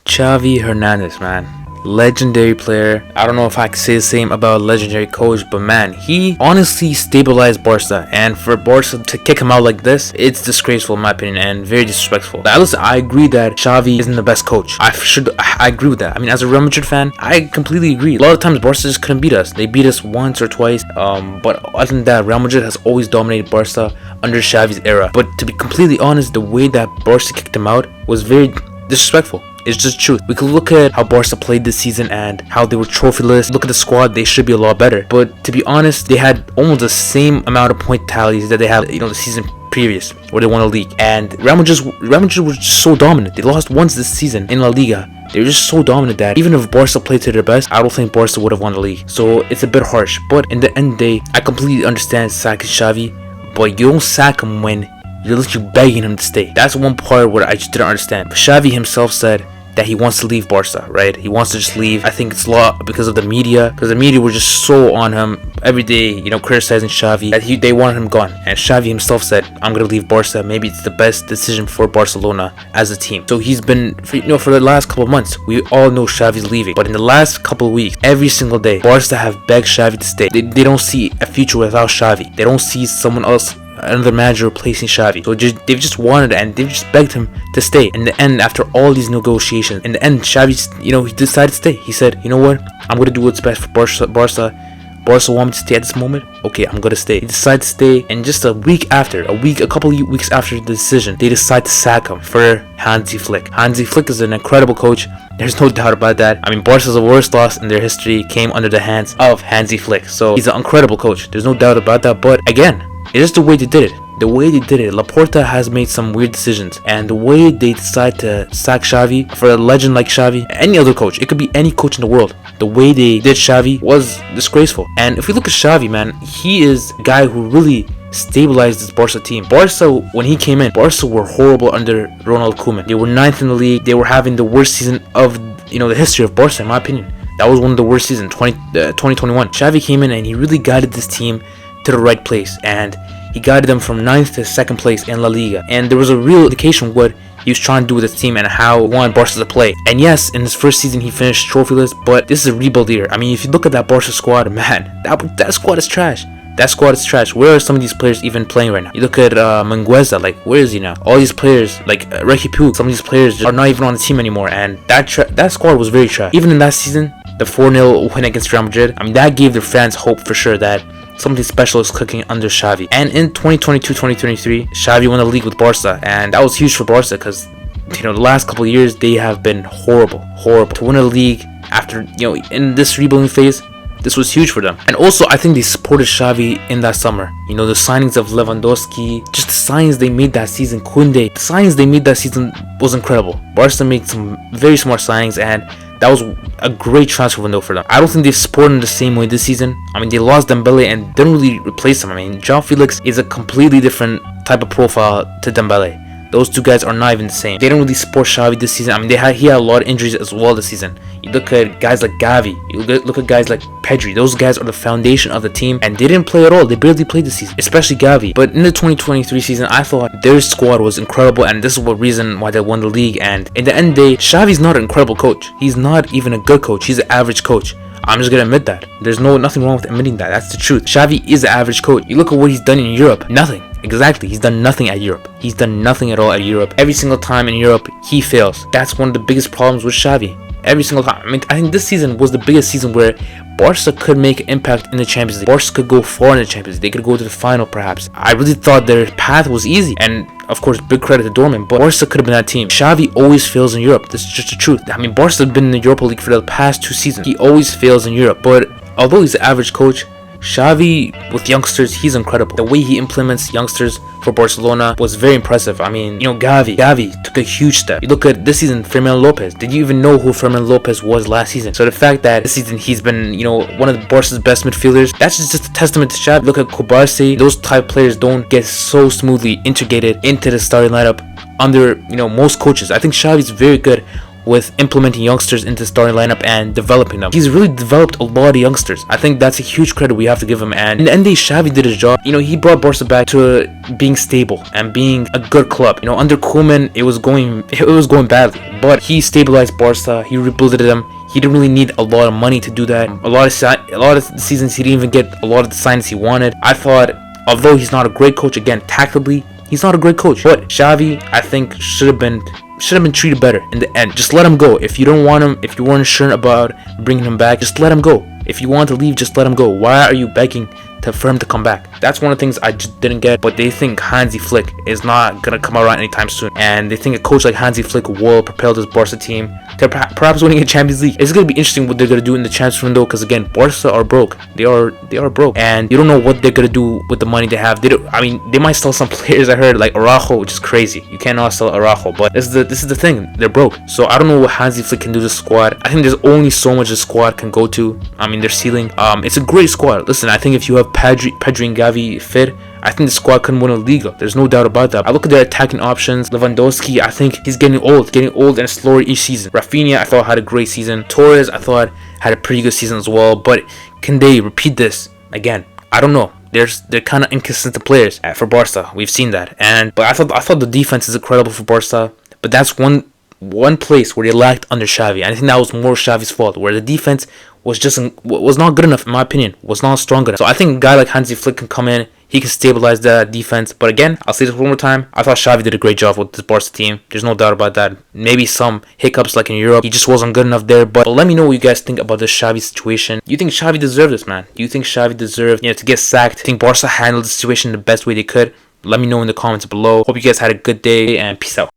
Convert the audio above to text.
Xavi Hernandez, man. Legendary player. I don't know if I can say the same about a legendary coach, but man, he honestly stabilized Barca. And for Barca to kick him out like this, it's disgraceful in my opinion and very disrespectful. Now, listen, I agree that Xavi isn't the best coach. I agree with that. I mean, as a Real Madrid fan, I completely agree. A lot of times Barca just couldn't beat us. They beat us once or twice. But other than that, Real Madrid has always dominated Barca under Xavi's era. But to be completely honest, the way that Barca kicked him out was very disrespectful. It's just truth. We could look at how Barca played this season and how they were trophyless. Look at the squad; they should be a lot better. But to be honest, they had almost the same amount of point tallies that they had, the season previous, where they won a league. And Real Madrid was just so dominant. They lost once this season in La Liga. They were just so dominant that even if Barca played to their best, I don't think Barca would have won the league. So it's a bit harsh. But in the end of the day, I completely understand sacking Xavi, but you don't sack him when you're literally begging him to stay. That's one part where I just didn't understand. But Xavi himself said that he wants to leave Barca, right? He wants to just leave. I think it's a lot because of the media, because the media were just so on him every day, criticizing Xavi, that they wanted him gone. And Xavi himself said, I'm going to leave Barca. Maybe it's the best decision for Barcelona as a team. So he's been, for the last couple of months, we all know Xavi's leaving. But in the last couple of weeks, every single day, Barca have begged Xavi to stay. They don't see a future without Xavi. They don't see someone else, another manager replacing Xavi. So they've just wanted it and they've just begged him to stay. In the end, after all these negotiations, in the end, Xavi, he decided to stay. He said, you know what? I'm going to do what's best for Barca. Barca want me to stay at this moment? Okay, I'm going to stay. He decided to stay, and just a couple of weeks after the decision, they decide to sack him for Hansi Flick. Hansi Flick is an incredible coach. There's no doubt about that. I mean, Barca's worst loss in their history came under the hands of Hansi Flick. So he's an incredible coach. There's no doubt about that. But again, it is the way they did it. The way they did it. Laporta has made some weird decisions, and the way they decide to sack Xavi for a legend like Xavi, any other coach, it could be any coach in the world, the way they did Xavi was disgraceful. And if we look at Xavi, man, he is a guy who really stabilized this Barca team. Barca, when he came in, Barca were horrible under Ronald Koeman. They were 9th in the league. They were having the worst season of the history of Barca, in my opinion. That was one of the worst seasons, 2021. Xavi came in and he really guided this team to the right place, and he guided them from 9th to 2nd place in La Liga. And there was a real indication of what he was trying to do with his team and how he wanted Barca to play. And yes, in his first season he finished trophyless, but this is a rebuild year. I mean, if you look at that Barca squad, man, that squad is trash. That squad is trash. Where are some of these players even playing right now? You look at Mingueza, like, where is he now? All these players, like Ricky Puig, some of these players are not even on the team anymore, and that squad was very trash. Even in that season, the 4-0 win against Real Madrid, I mean, that gave their fans hope for sure that something special is cooking under Xavi. And in 2022-2023, Xavi won the league with Barca, and that was huge for Barca because the last couple of years they have been horrible. To win a league after in this rebuilding phase, this was huge for them. And also, I think they supported Xavi in that summer. The signings of Lewandowski, just the signings they made that season, Koundé, the signings they made that season was incredible. Barca made some very smart signings, and that was a great transfer window for them. I don't think they supported him the same way this season. I mean, they lost Dembele and didn't really replace him. I mean, João Felix is a completely different type of profile to Dembele. Those two guys are not even the same. They don't really support Xavi this season. I mean, he had a lot of injuries as well this season. You look at guys like Gavi. You look at guys like Pedri. Those guys are the foundation of the team, and they didn't play at all. They barely played this season, especially Gavi. But in the 2023 season, I thought their squad was incredible, and this is what reason why they won the league. And in the end of the day, Xavi's not an incredible coach. He's not even a good coach. He's an average coach. I'm just gonna admit that. There's nothing wrong with admitting that. That's the truth. Xavi is an average coach. You look at what he's done in Europe. Nothing. Exactly. He's done nothing at Europe. He's done nothing at all at Europe. Every single time in Europe, he fails. That's one of the biggest problems with Xavi. Every single time. I mean, I think this season was the biggest season where Barca could make an impact in the Champions League. Barca could go far in the Champions League. They could go to the final, perhaps. I really thought their path was easy. And, of course, big credit to Dortmund. But Barca could have been that team. Xavi always fails in Europe. This is just the truth. I mean, Barca has been in the Europa League for the past 2 seasons. He always fails in Europe. But although he's an average coach, Xavi, with youngsters, he's incredible. The way he implements youngsters for Barcelona was very impressive. I mean, Gavi took a huge step. You look at this season, Fermin Lopez. Did you even know who Fermin Lopez was last season? So the fact that this season he's been, one of Barca's best midfielders, that's just a testament to Xavi. Look at Kobarsi. Those type of players don't get so smoothly integrated into the starting lineup under, most coaches. I think Xavi's very good with implementing youngsters into the starting lineup and developing them. He's really developed a lot of youngsters. I think that's a huge credit we have to give him. And in the end, Xavi did his job. You know, he brought Barca back to being stable and being a good club. You know, under Koeman, it was going badly, but he stabilized Barca. He rebuilt them. He didn't really need a lot of money to do that. A lot of seasons he didn't even get a lot of the signs he wanted. I thought, although he's not a great coach, again, tactically, he's not a great coach. But Xavi, I think, should have been treated better in the end. Just let him go. If you don't want him, if you weren't sure about bringing him back, just let him go. If you want to leave, just let him go. Why are you begging for him to come back? That's one of the things I just didn't get. But they think Hansi Flick is not gonna come around anytime soon, and they think a coach like Hansi Flick will propel this Barca team to perhaps winning a Champions League. It's gonna be interesting what they're gonna do in the transfer window, because again, Barca are broke. They are broke, and you don't know what they're gonna do with the money they have. They might sell some players. I heard like Araujo, which is crazy. You cannot sell Araujo, but this is the thing. They're broke. So I don't know what Hansi Flick can do to the squad. I think there's only so much the squad can go to. I mean, their ceiling. It's a great squad. Listen, I think if you have Pedri and Gavi fit, I think the squad can win a Liga. There's no doubt about that. I look at their attacking options. Lewandowski, I think he's getting old and slower each season. Rafinha, I thought had a great season. Torres, I thought had a pretty good season as well. But can they repeat this again? I don't know. They're kind of inconsistent players for Barca. We've seen that. But I thought the defense is incredible for Barca. But that's one place where they lacked under Xavi. I think that was more Xavi's fault, where the defense was not good enough, in my opinion, was not strong enough. So I think a guy like Hansi Flick can come in, he can stabilize that defense. But again, I'll say this one more time, I thought Xavi did a great job with this Barca team. There's no doubt about that. Maybe some hiccups like in Europe, he just wasn't good enough there. But let me know what you guys think about this Xavi situation. Do you think Xavi deserved this, man? Do you think Xavi deserved, to get sacked? Do you think Barca handled the situation the best way they could? Let me know in the comments below. Hope you guys had a good day, and peace out.